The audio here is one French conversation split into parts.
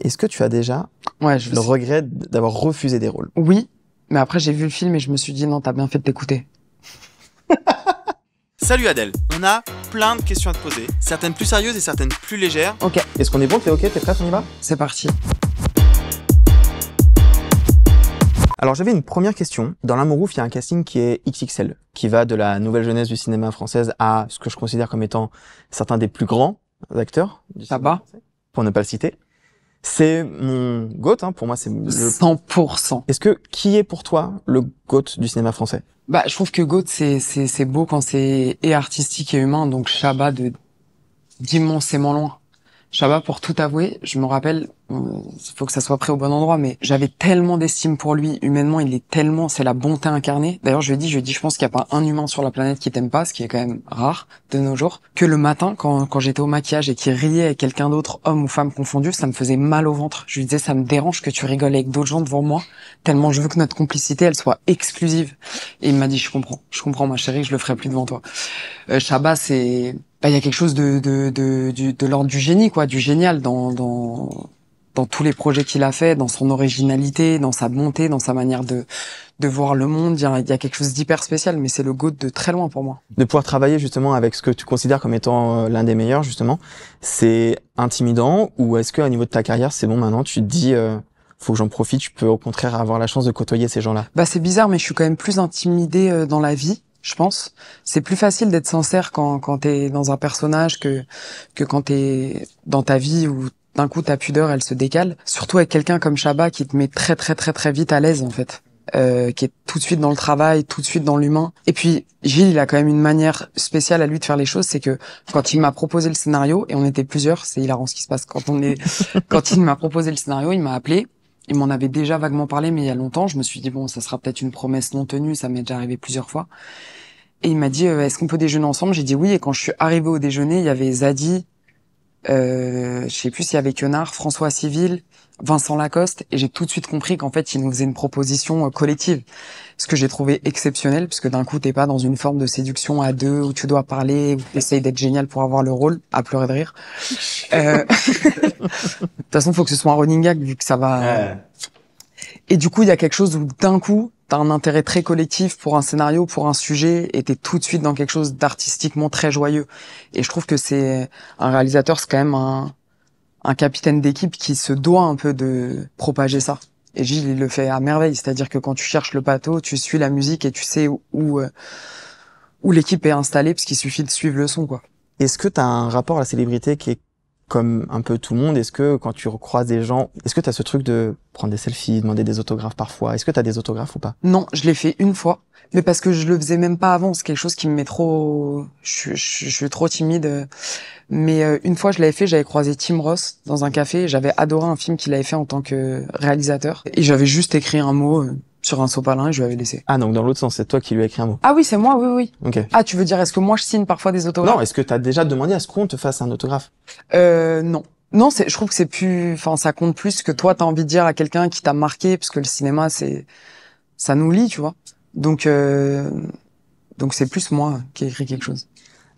Est-ce que tu as déjà le regret d'avoir refusé des rôles? Oui, mais après j'ai vu le film et je me suis dit non, t'as bien fait de t'écouter. Salut Adèle, on a plein de questions à te poser, certaines plus sérieuses et certaines plus légères. Ok. Est-ce qu'on est bon? T'es ok? T'es prête? On y va? C'est parti. Alors j'avais une première question. Dans L'Amour ouf, il y a un casting qui est XXL, qui va de la nouvelle jeunesse du cinéma française à ce que je considère comme étant certains des plus grands acteurs du cinéma français, pour ne pas le citer. C'est mon GOAT, hein, pour moi c'est le... 100%. Est-ce que, qui est pour toi le GOAT du cinéma français? Bah, je trouve que GOAT c'est beau quand c'est et artistique et humain, donc Chabat d'immensément loin. Chabat, pour tout avouer, je me rappelle, faut que ça soit pris au bon endroit, mais j'avais tellement d'estime pour lui, humainement, il est tellement, c'est la bonté incarnée. D'ailleurs, je lui ai dit, je pense qu'il n'y a pas un humain sur la planète qui t'aime pas, ce qui est quand même rare de nos jours, que le matin, quand j'étais au maquillage et qu'il riait avec quelqu'un d'autre, homme ou femme confondu, ça me faisait mal au ventre. Je lui disais, ça me dérange que tu rigoles avec d'autres gens devant moi, tellement je veux que notre complicité, elle soit exclusive. Et il m'a dit, je comprends ma chérie, je le ferai plus devant toi. Chabat, c'est... il y a quelque chose de l'ordre du génie, quoi, du génial dans tous les projets qu'il a fait, dans son originalité, dans sa bonté, dans sa manière de voir le monde. Il y a quelque chose d'hyper spécial, mais c'est le GOAT de très loin pour moi. De pouvoir travailler justement avec ce que tu considères comme étant l'un des meilleurs, justement, c'est intimidant, ou est-ce que à niveau de ta carrière, c'est bon maintenant, tu te dis faut que j'en profite, je peux au contraire avoir la chance de côtoyer ces gens-là? Bah c'est bizarre, mais je suis quand même plus intimidée dans la vie. Je pense, c'est plus facile d'être sincère quand t'es dans un personnage que quand t'es dans ta vie où d'un coup ta pudeur elle se décale. Surtout avec quelqu'un comme Chabat qui te met très très très très vite à l'aise en fait, qui est tout de suite dans le travail, tout de suite dans l'humain. Et puis Gilles, il a quand même une manière spéciale à lui de faire les choses, c'est que quand il m'a proposé le scénario, et on était plusieurs, c'est hilarant ce qui se passe quand il m'a proposé le scénario, il m'a appelé. Il m'en avait déjà vaguement parlé, mais il y a longtemps. Je me suis dit, bon, ça sera peut-être une promesse non tenue. Ça m'est déjà arrivé plusieurs fois. Et il m'a dit, est-ce qu'on peut déjeuner ensemble? J'ai dit oui. Et quand je suis arrivé au déjeuner, il y avait Zadi, je sais plus s'il y avait Quenard, François Civil, Vincent Lacoste. Et j'ai tout de suite compris qu'en fait, il nous faisait une proposition collective. Ce que j'ai trouvé exceptionnel, puisque d'un coup, t'es pas dans une forme de séduction à deux, où tu dois parler, où t'essayes d'être génial pour avoir le rôle, à pleurer de rire. De toute façon, faut que ce soit un running gag, vu que ça va... Et du coup, il y a quelque chose où d'un coup, t'as un intérêt très collectif pour un scénario, pour un sujet, et t'es tout de suite dans quelque chose d'artistiquement très joyeux. Et je trouve que c'est un réalisateur, c'est quand même un capitaine d'équipe qui se doit un peu de propager ça. Et Gilles, il le fait à merveille. C'est-à-dire que quand tu cherches le bateau, tu suis la musique et tu sais où l'équipe est installée, parce qu'il suffit de suivre le son, quoi. Est-ce que t'as un rapport à la célébrité qui est comme un peu tout le monde? Est-ce que quand tu recroises des gens, est-ce que t'as ce truc de prendre des selfies, demander des autographes parfois? Est-ce que t'as des autographes ou pas? Non, je l'ai fait une fois, mais parce que je le faisais même pas avant. C'est quelque chose qui me met trop... Je suis trop timide. Mais une fois, je l'avais fait, j'avais croisé Tim Ross dans un café. J'avais adoré un film qu'il avait fait en tant que réalisateur. Et j'avais juste écrit un mot sur un sopalin et je lui avais laissé. Ah, donc dans l'autre sens, c'est toi qui lui as écrit un mot. Ah oui, c'est moi, oui. Ok. Ah, tu veux dire, est-ce que moi je signe parfois des autographes? Non, est-ce que t'as déjà demandé à ce qu'on te fasse un autographe? Non. Non, je trouve que c'est plus, enfin, ça compte plus que toi, t'as envie de dire à quelqu'un qui t'a marqué, parce que le cinéma, ça nous lie, tu vois. Donc c'est plus moi qui ai écrit quelque chose.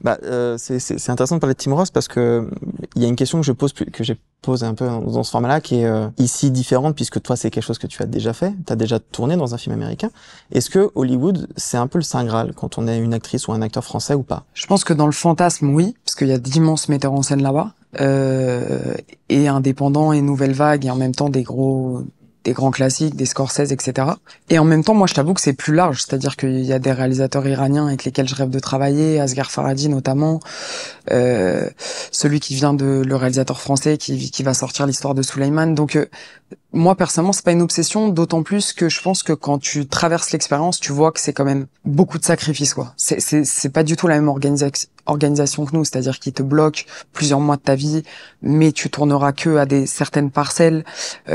Bah, c'est intéressant de parler de Tim Ross parce que il y a une question que j'ai posée un peu dans ce format-là qui est ici différente puisque toi c'est quelque chose que tu as déjà fait, t'as déjà tourné dans un film américain. Est-ce que Hollywood c'est un peu le saint graal quand on est une actrice ou un acteur français ou pas? Je pense que dans le fantasme oui, parce qu'il y a d'immenses metteurs en scène là-bas, et indépendants et nouvelle vague et en même temps des grands classiques, des Scorsese, etc. Et en même temps, moi, je t'avoue que c'est plus large. C'est-à-dire qu'il y a des réalisateurs iraniens avec lesquels je rêve de travailler, Asghar Farhadi notamment, celui qui vient le réalisateur français qui va sortir l'histoire de Suleyman. Donc, moi, personnellement, c'est pas une obsession, d'autant plus que je pense que quand tu traverses l'expérience, tu vois que c'est quand même beaucoup de sacrifices, quoi. C'est pas du tout la même organisation que nous, c'est-à-dire qu'ils te bloquent plusieurs mois de ta vie, mais tu tourneras que à certaines parcelles.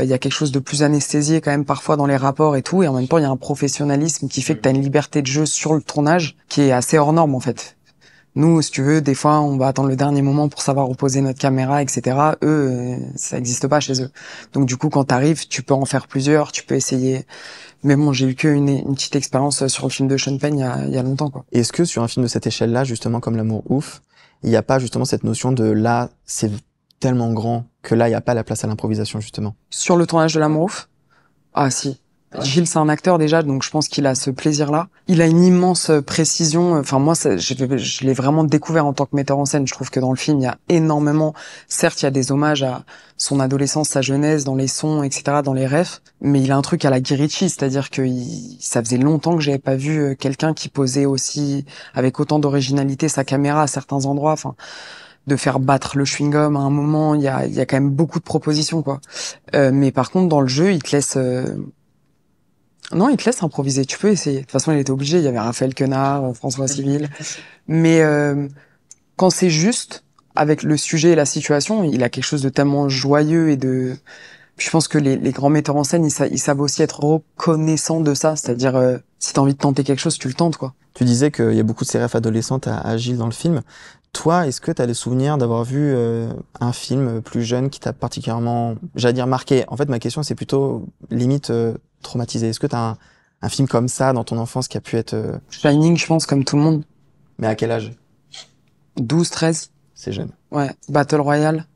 Il y a quelque chose de plus anesthésié quand même parfois dans les rapports et tout, et en même temps, il y a un professionnalisme qui fait que t'as une liberté de jeu sur le tournage qui est assez hors norme, en fait. Nous, si tu veux, des fois, on va attendre le dernier moment pour savoir où poser notre caméra, etc. Eux, ça n'existe pas chez eux. Donc, du coup, quand t'arrives, tu peux en faire plusieurs, tu peux essayer. Mais bon, j'ai eu une petite expérience sur le film de Sean Penn il y a longtemps, quoi. Est-ce que sur un film de cette échelle-là, justement, comme L'Amour ouf, il n'y a pas justement cette notion de là, c'est tellement grand que là, il n'y a pas la place à l'improvisation, justement? Sur le tournage de L'amour ouf? Ah si. Gilles, c'est un acteur déjà, donc je pense qu'il a ce plaisir-là. Il a une immense précision. Enfin, moi, je l'ai vraiment découvert en tant que metteur en scène. Je trouve que dans le film, il y a énormément... Certes, il y a des hommages à son adolescence, sa jeunesse, dans les sons, etc., dans les refs. Mais il a un truc à la Guy Ritchie, c'est-à-dire que ça faisait longtemps que j'avais pas vu quelqu'un qui posait aussi, avec autant d'originalité, sa caméra à certains endroits. Enfin, de faire battre le chewing-gum à un moment, il y a quand même beaucoup de propositions, quoi. Mais par contre, dans le jeu, il te laisse... Non, il te laisse improviser. Tu peux essayer. De toute façon, il était obligé. Il y avait Raphaël Quenard, François Civil. Mais quand c'est juste, avec le sujet et la situation, il a quelque chose de tellement joyeux et de... Je pense que les grands metteurs en scène, ils savent aussi être reconnaissants de ça. C'est-à-dire, si t'as envie de tenter quelque chose, tu le tentes, quoi. Tu disais qu'il y a beaucoup de ces refs adolescentes à Gilles dans le film. Toi, est-ce que tu as les souvenirs d'avoir vu un film plus jeune qui t'a particulièrement, j'allais dire, marqué? En fait, ma question, c'est plutôt limite traumatisé. Est-ce que tu as un film comme ça dans ton enfance qui a pu être... Shining, je pense, comme tout le monde. Mais à quel âge? 12, 13. C'est jeune. Ouais, Battle Royale.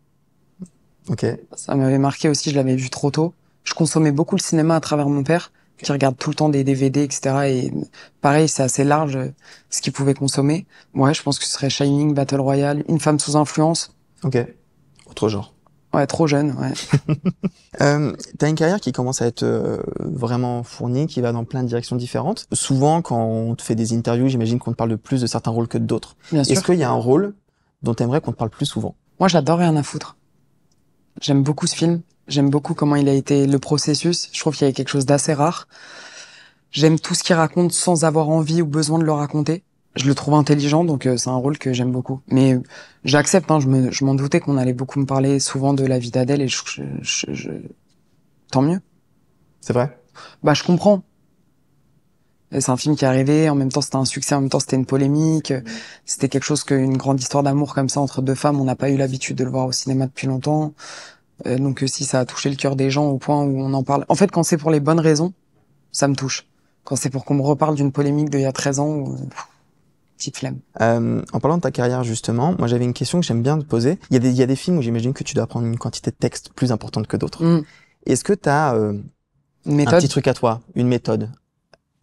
Ok. Ça m'avait marqué aussi, je l'avais vu trop tôt. Je consommais beaucoup le cinéma à travers mon père, qui regarde tout le temps des DVD, etc. Et pareil, c'est assez large ce qu'il pouvait consommer. Ouais, je pense que ce serait Shining, Battle Royale, Une femme sous influence. Ok. Autre genre. Ouais, trop jeune, ouais. T'as une carrière qui commence à être vraiment fournie, qui va dans plein de directions différentes. Souvent, quand on te fait des interviews, j'imagine qu'on te parle de plus de certains rôles que d'autres. Bien sûr. Est-ce qu'il y a un rôle dont t'aimerais qu'on te parle plus souvent? Moi, j'adore Rien à foutre. J'aime beaucoup ce film. J'aime beaucoup comment il a été le processus. Je trouve qu'il y avait quelque chose d'assez rare. J'aime tout ce qu'il raconte sans avoir envie ou besoin de le raconter. Je le trouve intelligent, donc c'est un rôle que j'aime beaucoup. Mais j'accepte, hein, je m'en doutais qu'on allait beaucoup me parler souvent de la vie d'Adèle et tant mieux. C'est vrai? Bah, je comprends. Et c'est un film qui est arrivé, en même temps c'était un succès, en même temps c'était une polémique. C'était quelque chose qu'une grande histoire d'amour comme ça entre deux femmes, on n'a pas eu l'habitude de le voir au cinéma depuis longtemps. Donc si ça a touché le cœur des gens au point où on en parle... En fait, quand c'est pour les bonnes raisons, ça me touche. Quand c'est pour qu'on me reparle d'une polémique d'il y a 13 ans, petite flemme. En parlant de ta carrière, justement, moi j'avais une question que j'aime bien te poser. Il y a des films où j'imagine que tu dois apprendre une quantité de texte plus importante que d'autres. Est-ce que tu as un petit truc à toi, une méthode,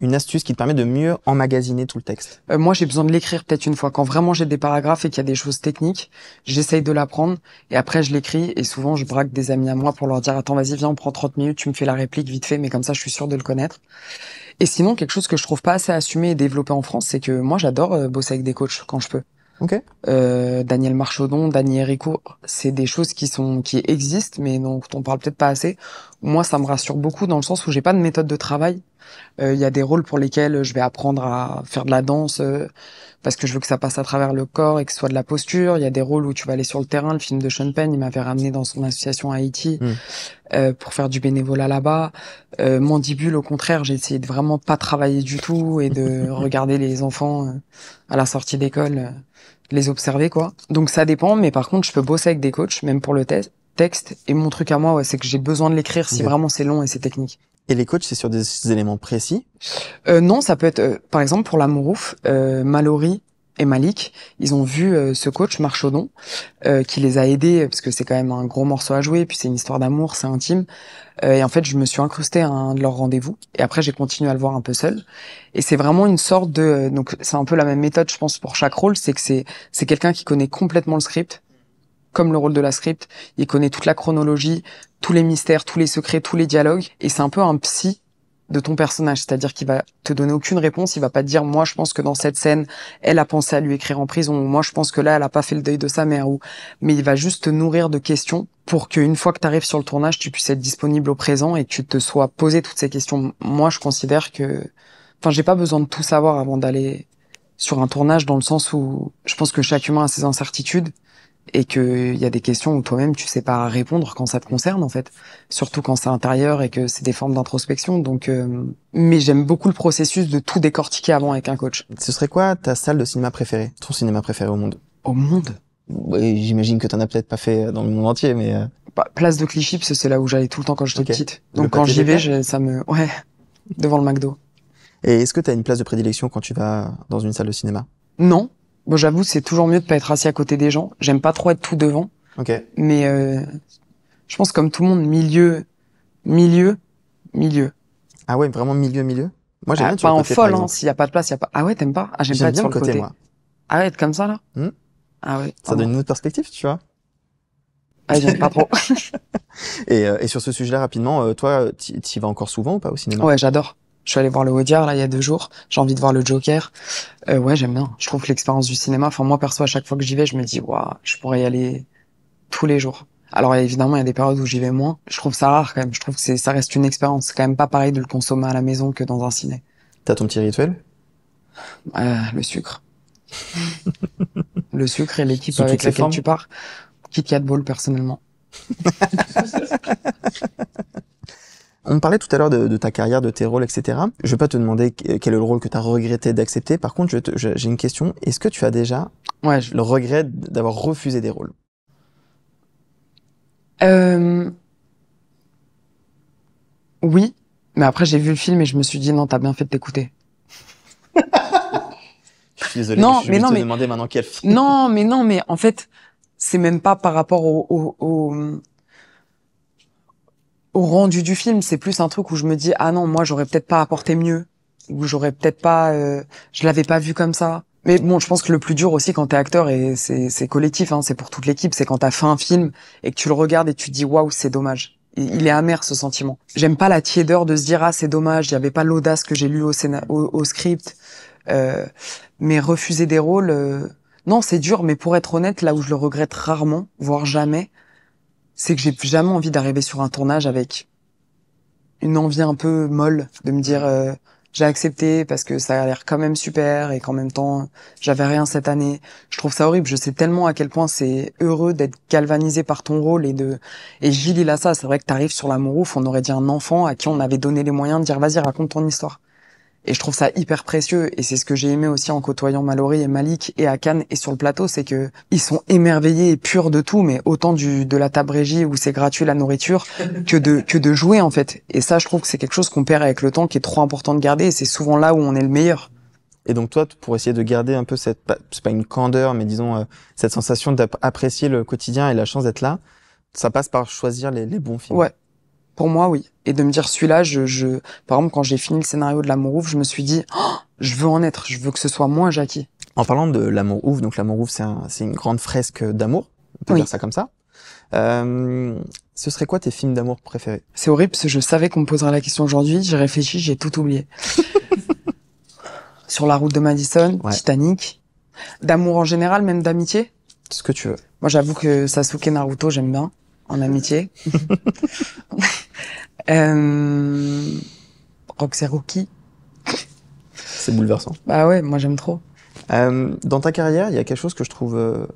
une astuce qui te permet de mieux emmagasiner tout le texte? Moi, j'ai besoin de l'écrire peut-être une fois. Quand vraiment j'ai des paragraphes et qu'il y a des choses techniques, j'essaye de l'apprendre et après je l'écris et souvent je braque des amis à moi pour leur dire « Attends, vas-y, viens, on prend 30 minutes, tu me fais la réplique vite fait, mais comme ça, je suis sûr de le connaître. » Et sinon, quelque chose que je trouve pas assez assumé et développé en France, c'est que moi, j'adore bosser avec des coachs quand je peux. Ok. Daniel Marchaudon, Dany Héricourt, c'est des choses qui existent, mais dont on parle peut-être pas assez. Moi, ça me rassure beaucoup dans le sens où j'ai pas de méthode de travail. Il y a des rôles pour lesquels je vais apprendre à faire de la danse parce que je veux que ça passe à travers le corps et que ce soit de la posture. Il y a des rôles où tu vas aller sur le terrain. Le film de Sean Penn, il m'avait ramené dans son association à Haïti pour faire du bénévolat là-bas. Mandibule, au contraire, j'ai essayé de vraiment pas travailler du tout et de regarder les enfants à la sortie d'école, les observer, quoi. Donc ça dépend, mais par contre, je peux bosser avec des coachs, même pour le texte. Et mon truc à moi, ouais, c'est que j'ai besoin de l'écrire si vraiment c'est long et c'est technique. Et les coachs, c'est sur des éléments précis? Non, ça peut être, par exemple, pour L'amour ouf, Mallory et Malik, ils ont vu ce coach Marchaudon qui les a aidés parce que c'est quand même un gros morceau à jouer, puis c'est une histoire d'amour, c'est intime. Et en fait, je me suis incrustée à un de leurs rendez-vous et après j'ai continué à le voir un peu seul. Et c'est vraiment une sorte de, donc c'est un peu la même méthode, je pense, pour chaque rôle, c'est que c'est quelqu'un qui connaît complètement le script, comme le rôle de la script. Il connaît toute la chronologie, tous les mystères, tous les secrets, tous les dialogues, et c'est un peu un psy de ton personnage, c'est-à-dire qu'il va te donner aucune réponse, il va pas te dire moi je pense que dans cette scène elle a pensé à lui écrire en prison, ou moi je pense que là elle a pas fait le deuil de sa mère, ou mais il va juste te nourrir de questions pour qu'une fois que tu arrives sur le tournage tu puisses être disponible au présent et que tu te sois posé toutes ces questions. Moi je considère que j'ai pas besoin de tout savoir avant d'aller sur un tournage, dans le sens où je pense que chaque humain a ses incertitudes et qu'il y a des questions où toi-même tu sais pas répondre quand ça te concerne, en fait, surtout quand c'est intérieur et que c'est des formes d'introspection. Donc mais j'aime beaucoup le processus de tout décortiquer avant avec un coach. Ce serait quoi ta salle de cinéma préférée, ton cinéma préféré au monde? Au monde? Oui, j'imagine que t'en as peut-être pas fait dans le monde entier, mais Place de Clichy, parce que c'est là où j'allais tout le temps quand j'étais petite. Donc quand j'y vais, ouais, devant le McDo. Et est-ce que t'as une place de prédilection quand tu vas dans une salle de cinéma? Non. Bon, j'avoue, c'est toujours mieux de pas être assis à côté des gens. J'aime pas trop être tout devant. Ok. Mais je pense comme tout le monde, milieu. Ah ouais, vraiment milieu. Moi, j'aime bien sur Pas le en côté, par folle, hein. exemple. S'il y a pas de place, il y a pas. Ah ouais, t'aimes pas? Ah, j'aime pas J'aime être bien sur le le côté, côté. moi. Ah ouais, être comme ça, là? Hmm. Ah ouais. Ça donne une autre perspective, tu vois. Ah, j'aime pas trop. Et sur ce sujet-là, rapidement, toi, t'y vas encore souvent ou pas au cinéma? Ouais, j'adore. Je suis allé voir le Audiard, là, il y a 2 jours. J'ai envie de voir le Joker. Ouais, j'aime bien. Je trouve que l'expérience du cinéma, enfin, moi, perso, à chaque fois que j'y vais, je me dis, waouh, je pourrais y aller tous les jours. Alors, évidemment, il y a des périodes où j'y vais moins. Je trouve ça rare, quand même. Je trouve que ça reste une expérience. C'est quand même pas pareil de le consommer à la maison que dans un ciné. T'as ton petit rituel? Le sucre. Le sucre et l'équipe Sous avec toutes ses laquelle formes? tu pars. Kit Kat Ball, personnellement. On parlait tout à l'heure de ta carrière, de tes rôles, etc. Je vais pas te demander quel est le rôle que tu as regretté d'accepter. Par contre, j'ai une question. Est-ce que tu as déjà Ouais, le regret d'avoir refusé des rôles? Oui, mais après j'ai vu le film et je me suis dit non, t'as bien fait de t'écouter. Je suis désolé, Non, je mais vais non, te mais demander maintenant quel film. non, mais en fait, c'est même pas par rapport au rendu du film, c'est plus un truc où je me dis ah non, moi j'aurais peut-être pas apporté mieux, ou j'aurais peut-être pas, je l'avais pas vu comme ça. Mais bon, je pense que le plus dur aussi quand t'es acteur et c'est collectif, hein, c'est pour toute l'équipe, c'est quand t'as fait un film et que tu le regardes et tu te dis waouh, c'est dommage. Il est amer ce sentiment. J'aime pas la tiédeur de se dire ah c'est dommage, il y avait pas l'audace que j'ai lu au script. Mais refuser des rôles, non c'est dur. Mais pour être honnête, là où je le regrette rarement, voire jamais, c'est que j'ai jamais envie d'arriver sur un tournage avec une envie un peu molle de me dire j'ai accepté parce que ça a l'air quand même super et qu'en même temps j'avais rien cette année. Je trouve ça horrible. Je sais tellement à quel point c'est heureux d'être galvanisé par ton rôle et Gilles il a ça. C'est vrai que t'arrives sur La Mourouf, on aurait dit un enfant à qui on avait donné les moyens de dire vas-y raconte ton histoire. Et je trouve ça hyper précieux, et c'est ce que j'ai aimé aussi en côtoyant Mallory et Malik et à Cannes et sur le plateau, c'est que ils sont émerveillés et purs de tout, mais autant de la table régie où c'est gratuit la nourriture que de jouer en fait. Et ça, je trouve que c'est quelque chose qu'on perd avec le temps, qui est trop important de garder, et c'est souvent là où on est le meilleur. Et donc toi, pour essayer de garder un peu c'est pas une candeur, mais disons cette sensation d'apprécier le quotidien et la chance d'être là, ça passe par choisir les bons films. Ouais. Pour moi, oui. Et de me dire, celui-là, par exemple, quand j'ai fini le scénario de L'Amour ouf, je me suis dit, oh, je veux en être, je veux que ce soit moi, Jackie. En parlant de L'Amour ouf, donc L'Amour ouf, c'est une grande fresque d'amour, on peut dire ça comme ça. Ce serait quoi tes films d'amour préférés? C'est horrible, parce que je savais qu'on me poserait la question aujourd'hui, j'ai réfléchi, j'ai tout oublié. Sur la route de Madison, ouais. Titanic, d'amour en général, même d'amitié. Ce que tu veux. Moi, j'avoue que Sasuke Naruto, j'aime bien. En amitié. Roxy Rookie. C'est bouleversant. Bah ouais, moi j'aime trop. Dans ta carrière, il y a quelque chose que je trouve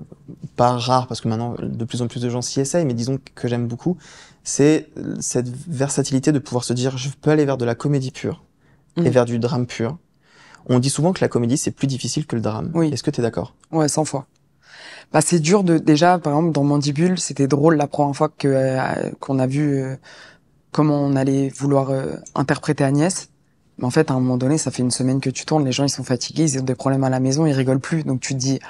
pas rare, parce que maintenant de plus en plus de gens s'y essayent, mais disons que j'aime beaucoup, c'est cette versatilité de pouvoir se dire je peux aller vers de la comédie pure et vers du drame pur. On dit souvent que la comédie c'est plus difficile que le drame. Oui. Est-ce que tu es d'accord? Ouais, 100 fois. Bah c'est dur déjà par exemple dans Mandibule, c'était drôle la première fois qu'on a vu comment on allait vouloir interpréter Agnès. Mais en fait à un moment donné, ça fait une semaine que tu tournes, les gens ils sont fatigués, ils ont des problèmes à la maison, ils rigolent plus. Donc tu te dis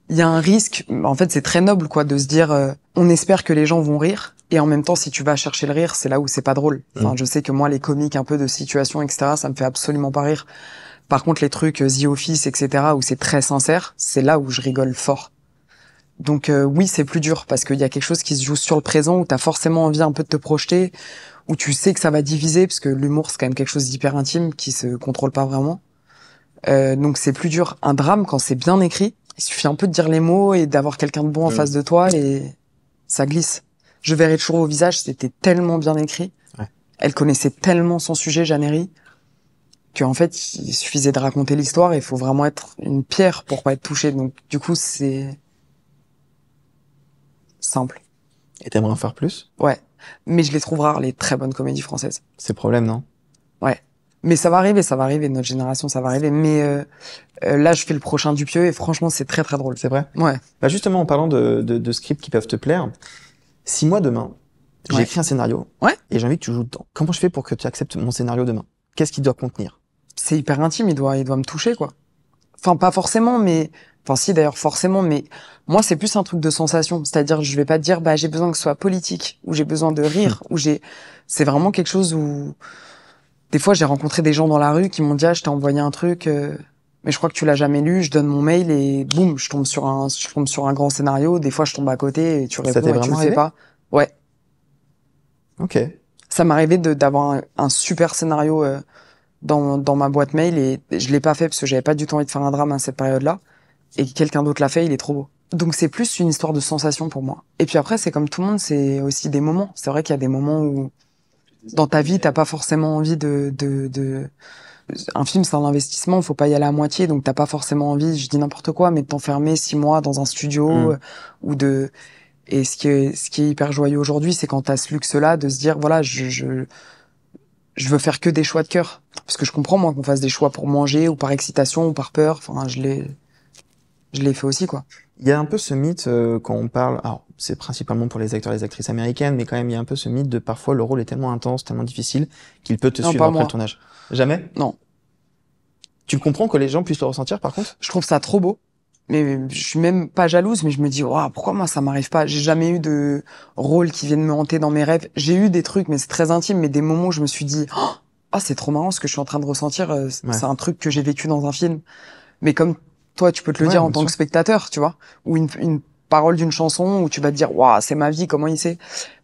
il y a un risque, en fait c'est très noble quoi de se dire on espère que les gens vont rire et en même temps si tu vas chercher le rire, c'est là où c'est pas drôle. Enfin je sais que moi les comiques un peu de situation etc, ça me fait absolument pas rire. Par contre, les trucs The Office, etc., où c'est très sincère, c'est là où je rigole fort. Donc oui, c'est plus dur, parce qu'il y a quelque chose qui se joue sur le présent, où t'as forcément envie un peu de te projeter, où tu sais que ça va diviser, parce que l'humour, c'est quand même quelque chose d'hyper intime, qui se contrôle pas vraiment. Donc c'est plus dur. Un drame, quand c'est bien écrit, il suffit un peu de dire les mots, et d'avoir quelqu'un de bon en face de toi, et ça glisse. Je verrai toujours au visage, c'était tellement bien écrit. Ouais. Elle connaissait tellement son sujet, Jeannery, qu'en fait, il suffisait de raconter l'histoire et il faut vraiment être une pierre pour pas être touché. Donc, du coup, c'est simple. Et t'aimerais en faire plus? Ouais. Mais je les trouve rares, les très bonnes comédies françaises. C'est le problème, non? Ouais. Mais ça va arriver, notre génération, ça va arriver. Mais là, je fais le prochain Dupieux et franchement, c'est très très drôle. C'est vrai? Ouais. Bah justement, en parlant de scripts qui peuvent te plaire, si moi, demain, j'ai écrit un scénario et j'ai envie que tu joues dedans, comment je fais pour que tu acceptes mon scénario demain? Qu'est-ce qu'il doit contenir? C'est hyper intime, il doit me toucher, quoi. Enfin, pas forcément, mais Enfin, si, d'ailleurs, forcément, mais moi, c'est plus un truc de sensation. C'est-à-dire, je vais pas te dire, bah, j'ai besoin que ce soit politique, ou j'ai besoin de rire, c'est vraiment quelque chose où, des fois, j'ai rencontré des gens dans la rue qui m'ont dit, ah, je t'ai envoyé un truc, mais je crois que tu l'as jamais lu, je donne mon mail et boum, je tombe sur un grand scénario. Des fois, je tombe à côté et tu réponds et tu le sais pas. Ouais. Ok. Ça m'arrivait d'avoir un super scénario, dans ma boîte mail et je l'ai pas fait parce que j'avais pas du tout envie de faire un drame à cette période-là. Et quelqu'un d'autre l'a fait, il est trop beau. Donc c'est plus une histoire de sensation pour moi. Et puis après, c'est comme tout le monde, c'est aussi des moments. C'est vrai qu'il y a des moments où, dans ta vie, t'as pas forcément envie un film, c'est un investissement, faut pas y aller à moitié, donc t'as pas forcément envie, je dis n'importe quoi, mais de t'enfermer 6 mois dans un studio, et ce qui est hyper joyeux aujourd'hui, c'est quand t'as ce luxe-là de se dire, voilà, je veux faire que des choix de cœur. Parce que je comprends, moi, qu'on fasse des choix pour manger, ou par excitation, ou par peur, enfin, je l'ai fait aussi, quoi. Il y a un peu ce mythe quand on parle, alors c'est principalement pour les acteurs et les actrices américaines, mais quand même il y a un peu ce mythe de parfois le rôle est tellement intense, tellement difficile qu'il peut te suivre après le tournage. Jamais? Non. Tu le comprends que les gens puissent le ressentir par contre? Je trouve ça trop beau. Mais je suis même pas jalouse, mais je me dis, waouh, pourquoi moi ça m'arrive pas? J'ai jamais eu de rôle qui vienne me hanter dans mes rêves. J'ai eu des trucs, mais c'est très intime, mais des moments où je me suis dit, oh, c'est trop marrant ce que je suis en train de ressentir. C'est un truc que j'ai vécu dans un film. Mais comme toi, tu peux te le dire en tant que spectateur, tu vois, ou une parole d'une chanson où tu vas te dire, waouh, c'est ma vie, comment il sait.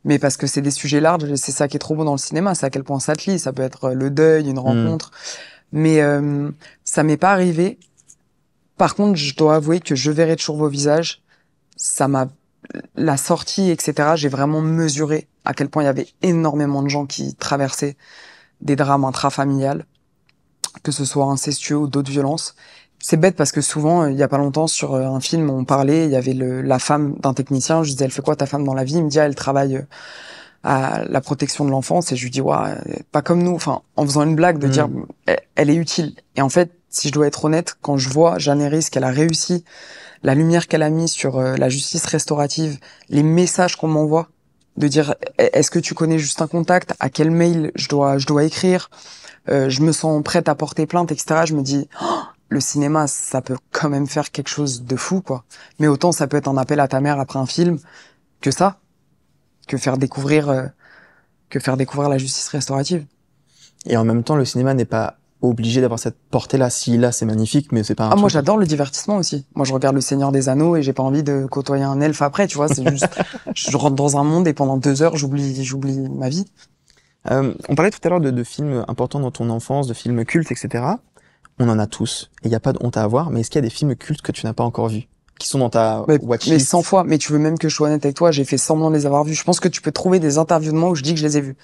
Mais parce que c'est des sujets larges, c'est ça qui est trop beau dans le cinéma, c'est à quel point ça te lie. Ça peut être le deuil, une rencontre. Mais ça m'est pas arrivé. Par contre, je dois avouer que Je verrai toujours vos visages, la sortie, etc., j'ai vraiment mesuré à quel point il y avait énormément de gens qui traversaient des drames intrafamiliales, que ce soit incestueux ou d'autres violences. C'est bête parce que souvent, il y a pas longtemps, sur un film, on parlait, il y avait la femme d'un technicien, je disais, elle fait quoi ta femme dans la vie? Il me dit, elle travaille à la protection de l'enfance, et je lui dis, ouais, pas comme nous, enfin, en faisant une blague de dire, elle est utile. Et en fait, si je dois être honnête, quand je vois Jeanne Herris, qu'elle a réussi, la lumière qu'elle a mise sur la justice restaurative, les messages qu'on m'envoie, de dire, est-ce que tu connais juste un contact? À quel mail je dois écrire? Je me sens prête à porter plainte, etc. Je me dis, le cinéma, ça peut quand même faire quelque chose de fou, quoi. Mais autant ça peut être un appel à ta mère après un film que ça, que faire découvrir la justice restaurative. Et en même temps, le cinéma n'est pas obligé d'avoir cette portée-là. Si là, c'est magnifique, mais c'est pas un moi, j'adore le divertissement aussi. Moi, je regarde Le Seigneur des Anneaux et j'ai pas envie de côtoyer un elfe après, tu vois. C'est juste, je rentre dans un monde et pendant 2 heures, j'oublie ma vie. On parlait tout à l'heure de films importants dans ton enfance, de films cultes, etc. On en a tous. Et il n'y a pas de honte à avoir, mais est-ce qu'il y a des films cultes que tu n'as pas encore vus? Qui sont dans ta watchlist? Mais 100 fois. Mais tu veux même que je sois honnête avec toi, j'ai fait semblant de les avoir vus. Je pense que tu peux trouver des interviews de moi où je dis que je les ai vus.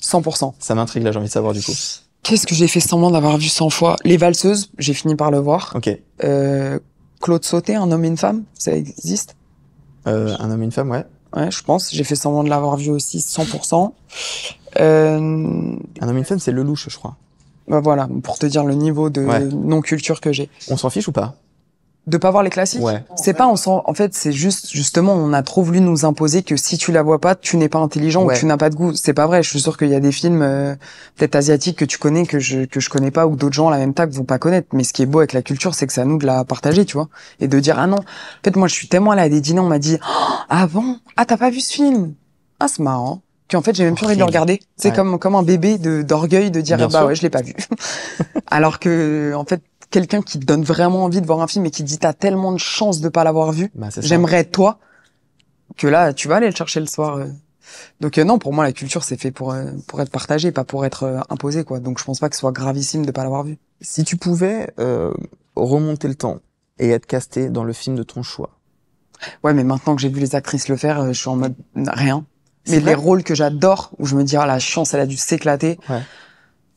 100%. Ça m'intrigue là, j'ai envie de savoir du coup. Qu'est-ce que j'ai fait semblant d'avoir vu 100 fois? Les Valseuses, j'ai fini par le voir. Ok. Claude Sauté, Un homme et une femme, ça existe? Un homme et une femme, ouais. Ouais, je pense. J'ai fait semblant de l'avoir vu aussi 100%. Un homme et une femme, c'est Lelouch, je crois. Bah voilà, pour te dire le niveau de non-culture que j'ai. On s'en fiche ou pas? De pas voir les classiques? Ouais. C'est pas, en fait, c'est justement, on a trop voulu nous imposer que si tu la vois pas, tu n'es pas intelligent ou tu n'as pas de goût. C'est pas vrai. Je suis sûr qu'il y a des films, peut-être asiatiques que tu connais, que je connais pas, ou d'autres gens à la même table vont pas connaître. Mais ce qui est beau avec la culture, c'est que c'est à nous de la partager, tu vois. Et de dire, ah non. En fait, moi, je suis tellement allé à des dîners, on m'a dit, ah bon? Ah, t'as pas vu ce film? Ah, c'est marrant. Qu'en fait, j'ai même plus envie de le regarder. C'est comme un bébé d'orgueil de dire, bah ouais, je l'ai pas vu. Alors que, en fait, quelqu'un qui te donne vraiment envie de voir un film et qui te dit t'as tellement de chance de pas l'avoir vu, j'aimerais être toi, que là tu vas aller le chercher le soir. Donc non, pour moi la culture c'est fait pour être partagée, pas pour être imposée, quoi. Donc je pense pas que ce soit gravissime de pas l'avoir vu. Si tu pouvais remonter le temps et être casté dans le film de ton choix. Ouais, mais maintenant que j'ai vu les actrices le faire, je suis en mode rien. Mais les rôles que j'adore, où je me dis la chance elle a dû s'éclater. Ouais.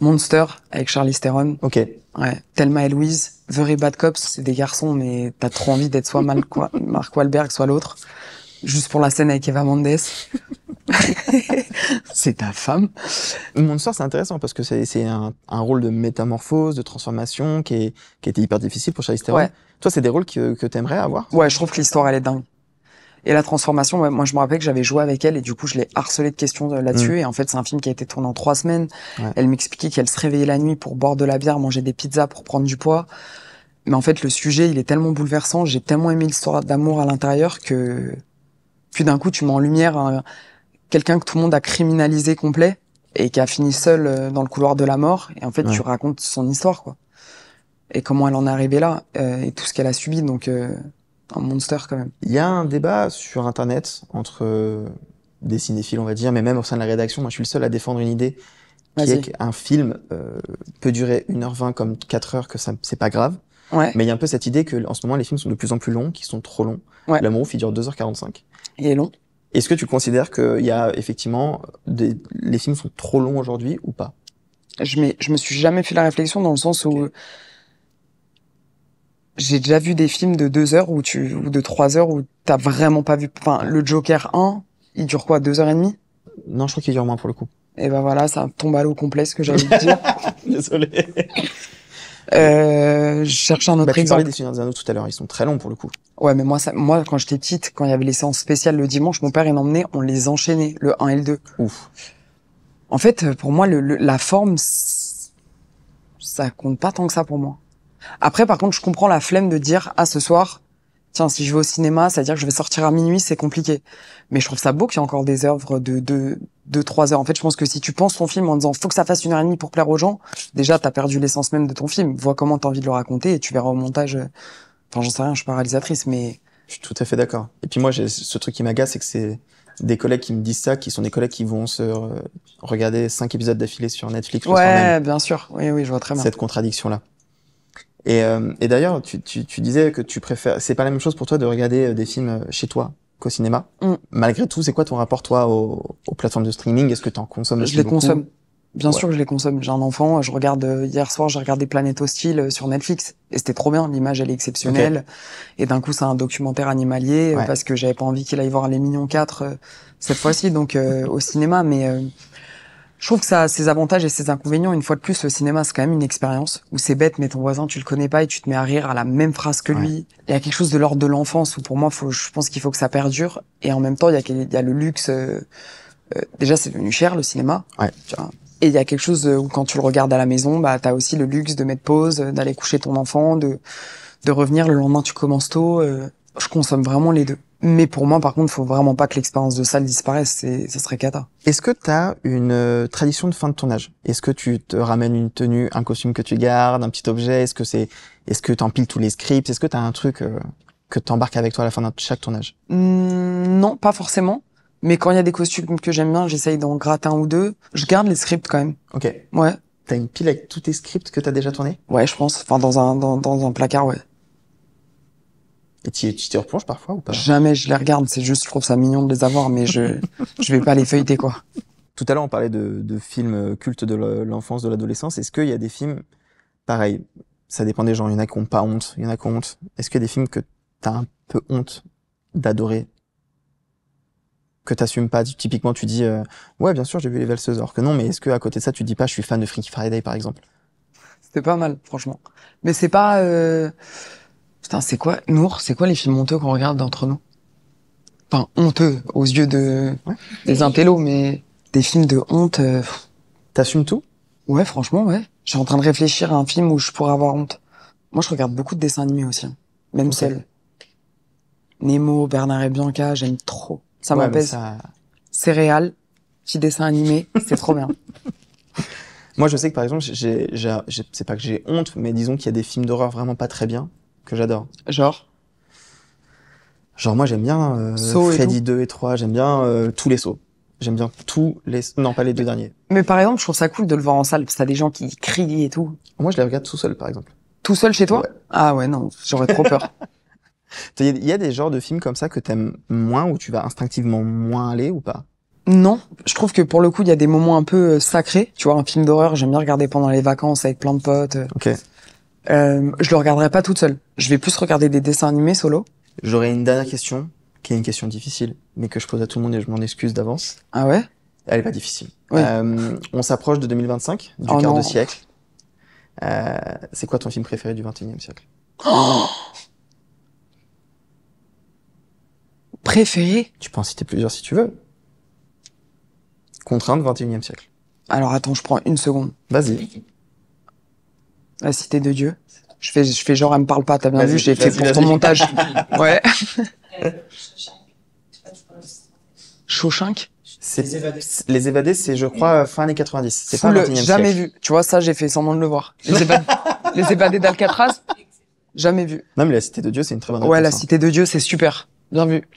Monster avec Charlize Theron. Ok. Ouais. Thelma et Louise. Very Bad Cops, c'est des garçons, mais t'as trop envie d'être soit Mark Wahlberg, soit l'autre. Juste pour la scène avec Eva Mendes. C'est ta femme. Monster, c'est intéressant parce que c'est un rôle de métamorphose, de transformation qui était hyper difficile pour Charlize Theron. Ouais. Toi, c'est des rôles que t'aimerais avoir? Ouais, je trouve que l'histoire, elle est dingue. Et la transformation, ouais, moi je me rappelle que j'avais joué avec elle et du coup je l'ai harcelée de questions là-dessus. Et en fait c'est un film qui a été tourné en 3 semaines. Ouais. Elle m'expliquait qu'elle se réveillait la nuit pour boire de la bière, manger des pizzas pour prendre du poids. Mais en fait, le sujet, il est tellement bouleversant, j'ai tellement aimé l'histoire d'amour à l'intérieur que puis d'un coup, tu mets en lumière quelqu'un que tout le monde a criminalisé complet et qui a fini seul dans le couloir de la mort. Et en fait, tu racontes son histoire, quoi. Et comment elle en est arrivée là, et tout ce qu'elle a subi. Donc, un monster quand même. Il y a un débat sur Internet entre des cinéphiles, on va dire, mais même au sein de la rédaction. Moi, je suis le seul à défendre une idée qui est qu'un film peut durer 1h20 comme 4 heures, que ça, c'est pas grave. Ouais. Mais il y a un peu cette idée que, en ce moment, les films sont de plus en plus longs, qui sont trop longs. Ouais. L'amour ouf, il dure 2h45. Il est long. Est-ce que tu considères qu'il y a effectivement les films sont trop longs aujourd'hui ou pas? Je me suis jamais fait la réflexion dans le sens où j'ai déjà vu des films de 2 heures ou de 3 heures où t'as vraiment pas vu. Enfin, le Joker 1, il dure quoi, 2h30? Non, je crois qu'il dure moins pour le coup. Et ben voilà, ça tombe à l'eau complet, ce que j'allais te dire. Désolé. Je cherche un autre Tu exemple. parlais des Seigneurs des Anneaux tout à l'heure, ils sont très longs pour le coup. Ouais, mais moi, quand j'étais petite, quand il y avait les séances spéciales le dimanche, mon père, il m'emmenait, on les enchaînait, le 1 et le 2. Ouf. En fait, pour moi, la forme, ça compte pas tant que ça pour moi. Après, par contre, je comprends la flemme de dire, ah, ce soir, tiens, si je vais au cinéma, c'est-à-dire que je vais sortir à minuit, c'est compliqué. Mais je trouve ça beau qu'il y ait encore des œuvres de 3 heures. En fait, je pense que si tu penses ton film en disant, faut que ça fasse 1h30 pour plaire aux gens, déjà, t'as perdu l'essence même de ton film. Vois comment t'as envie de le raconter et tu verras au montage. Enfin, j'en sais rien, je suis pas réalisatrice, mais... Je suis tout à fait d'accord. Et puis moi, j'ai ce truc qui m'agace, c'est que c'est des collègues qui me disent ça, qui sont des collègues qui vont se regarder 5 épisodes d'affilée sur Netflix le soir même. Ouais, bien sûr. Oui, je vois très bien. Cette contradiction-là. Et d'ailleurs, tu disais que tu préfères... C'est pas la même chose pour toi de regarder des films chez toi qu'au cinéma. Malgré tout, c'est quoi ton rapport, toi, aux plateformes de streaming? Est-ce que tu en consommes aussi beaucoup? Consomme. Bien sûr que je les consomme. J'ai un enfant, je regarde, hier soir, j'ai regardé Planète Hostile sur Netflix. Et c'était trop bien, l'image, elle est exceptionnelle. Okay. Et d'un coup, c'est un documentaire animalier, parce que j'avais pas envie qu'il aille voir Les Mignons 4 cette fois-ci, donc au cinéma. Mais je trouve que ça a ses avantages et ses inconvénients. Une fois de plus, le cinéma, c'est quand même une expérience où c'est bête, mais ton voisin, tu le connais pas et tu te mets à rire à la même phrase que lui. Il y a quelque chose de l'ordre de l'enfance où pour moi, je pense qu'il faut que ça perdure. Et en même temps, il y a le luxe. Déjà, c'est devenu cher, le cinéma. Tu vois. Et il y a quelque chose où quand tu le regardes à la maison, bah t'as aussi le luxe de mettre pause, d'aller coucher ton enfant, de revenir le lendemain tu commences tôt. Je consomme vraiment les deux. Mais pour moi, par contre, faut vraiment pas que l'expérience de salle disparaisse. Ça serait cata. Est-ce que t'as une tradition de fin de tournage? Est-ce que tu te ramènes une tenue, un costume que tu gardes, un petit objet? Est-ce que t'empiles tous les scripts? Est-ce que t'as un truc que t'embarques avec toi à la fin de chaque tournage? Non, pas forcément. Mais quand il y a des costumes que j'aime bien, j'essaye d'en gratter un ou deux. Je garde les scripts quand même. Ok. Ouais. T'as une pile avec tous tes scripts que t'as déjà tournés? Ouais, je pense. Enfin, dans un placard, ouais. Et tu t'y replonges parfois ou pas? Jamais je les regarde. C'est juste, je trouve ça mignon de les avoir, mais je vais pas les feuilleter, quoi. Tout à l'heure, on parlait de films cultes de l'enfance, de l'adolescence. Est-ce qu'il y a des films, pareil, ça dépend des gens. Il y en a qui ont pas honte, il y en a qui ont honte. Est-ce qu'il y a des films que t'as un peu honte d'adorer? Que t'assumes pas, typiquement tu dis ouais bien sûr j'ai vu Les Valseuses, alors que non, mais est-ce que à côté de ça tu dis pas je suis fan de Freaky Friday par exemple? C'était pas mal franchement, mais c'est pas putain, c'est quoi Nour, c'est quoi les films honteux qu'on regarde d'entre nous? Enfin honteux aux yeux des intellos, mais des films de honte. T'assumes tout? Ouais, franchement, ouais. Je suis en train de réfléchir à un film où je pourrais avoir honte. Moi je regarde beaucoup de dessins animés aussi, même seul. Nemo, Bernard et Bianca, j'aime trop. Ça m'apaise. Céréales, petit dessin animé, c'est trop bien. Moi, je sais que par exemple, c'est pas que j'ai honte, mais disons qu'il y a des films d'horreur vraiment pas très bien que j'adore. Genre moi, j'aime bien Freddy 2 et 3, j'aime bien tous les sauts. J'aime bien tous les... Non, pas les 2 derniers. Mais par exemple, je trouve ça cool de le voir en salle, parce que t'as des gens qui crient et tout. Moi, je les regarde tout seul, par exemple. Tout seul chez toi? Ouais. Ah ouais, non, j'aurais trop peur. Il y a des genres de films comme ça que t'aimes moins, où tu vas instinctivement moins aller ou pas? Non, je trouve que pour le coup, il y a des moments un peu sacrés. Tu vois, un film d'horreur, j'aime bien regarder pendant les vacances avec plein de potes. Ok. Je le regarderai pas toute seule. Je vais plus regarder des dessins animés solo. J'aurais une dernière question, qui est une question difficile, mais que je pose à tout le monde et je m'en excuse d'avance. Ah ouais? Elle est pas difficile. Oui. On s'approche de 2025, du quart de siècle. C'est quoi ton film préféré du 21e siècle? Oh, préféré? Tu peux en citer plusieurs si tu veux. Contrainte 21e siècle. Alors attends, je prends une seconde. Vas-y. La Cité de Dieu. Je fais genre, elle me parle pas, t'as bien vu, j'ai fait pour ton vas-y. montage. Ouais. Shawshank? Les évadés, c'est, je crois, fin années 90. C'est pas Full, 21e jamais siècle. vu. Tu vois, ça, j'ai fait semblant de le voir. Les évadés d'Alcatraz? Jamais vu. Non, mais la Cité de Dieu, c'est une très bonne Ouais, la réponse, hein. Cité de Dieu, c'est super. Bien vu.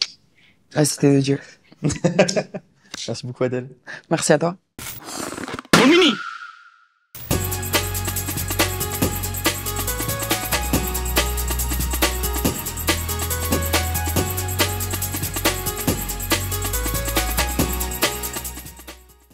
La Cité de Dieu. Merci beaucoup, Adèle. Merci à toi.